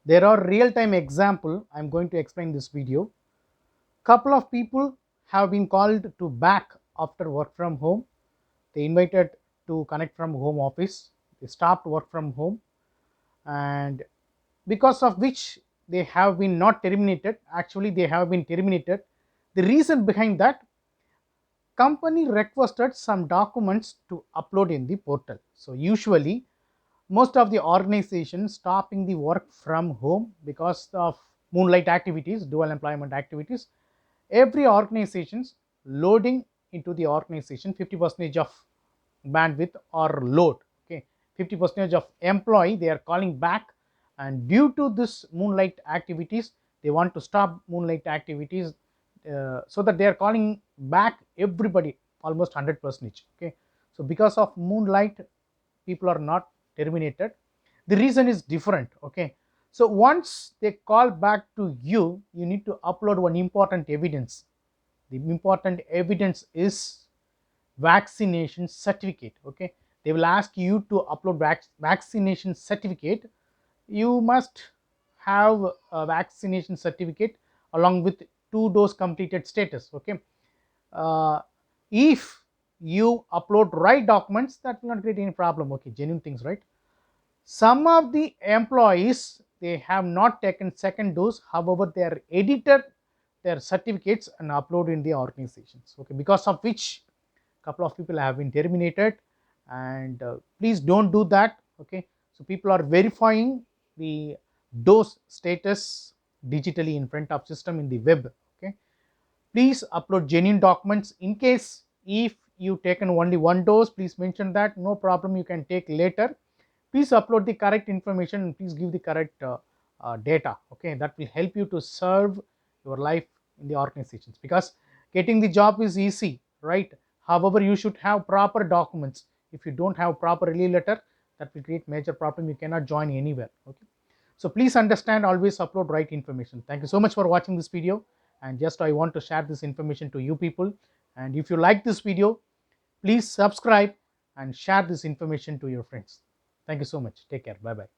There are real-time example. I'm going to explain this video. Couple of people have been called to back after work from home. They invited to connect from home office. They stopped work from home, and because of which they have been not terminated. Actually, they have been terminated. The reason behind that, company requested some documents to upload in the portal. So usually most of the organizations stopping the work from home because of moonlight activities, dual employment activities. Every organizations loading into the organization 50% of bandwidth or load. Okay, 50% of employee they are calling back, and due to this moonlight activities they want to stop moonlight activities, so that they are calling back everybody almost 100%. Okay, so because of moonlight people are not terminated. The reason is different. Okay, so once they call back to you, you need to upload one important evidence. The important evidence is vaccination certificate. Okay, they will ask you to upload vaccination certificate. You must have a vaccination certificate along with 2 dose completed status. Okay, uh, if you upload right documents, that will not create any problem. Okay, genuine things, right? Some of the employees they have not taken second dose, however they are edited their certificates and upload in the organizations. Okay, because of which couple of people have been terminated, and please don't do that. Okay, so people are verifying the dose status digitally in front of system in the web. Okay, please upload genuine documents. In case if you taken only one dose, please mention that, no problem, you can take later. Please upload the correct information and please give the correct data. Okay, that will help you to serve your life in the organizations, because getting the job is easy, right? However, you should have proper documents. If you don't have proper release letter, that will create major problem. You cannot join anywhere. Okay, so please understand, always upload right information. Thank you so much for watching this video, and just I want to share this information to you people. And if you like this video, please subscribe and share this information to your friends. Thank you so much. Take care. Bye bye.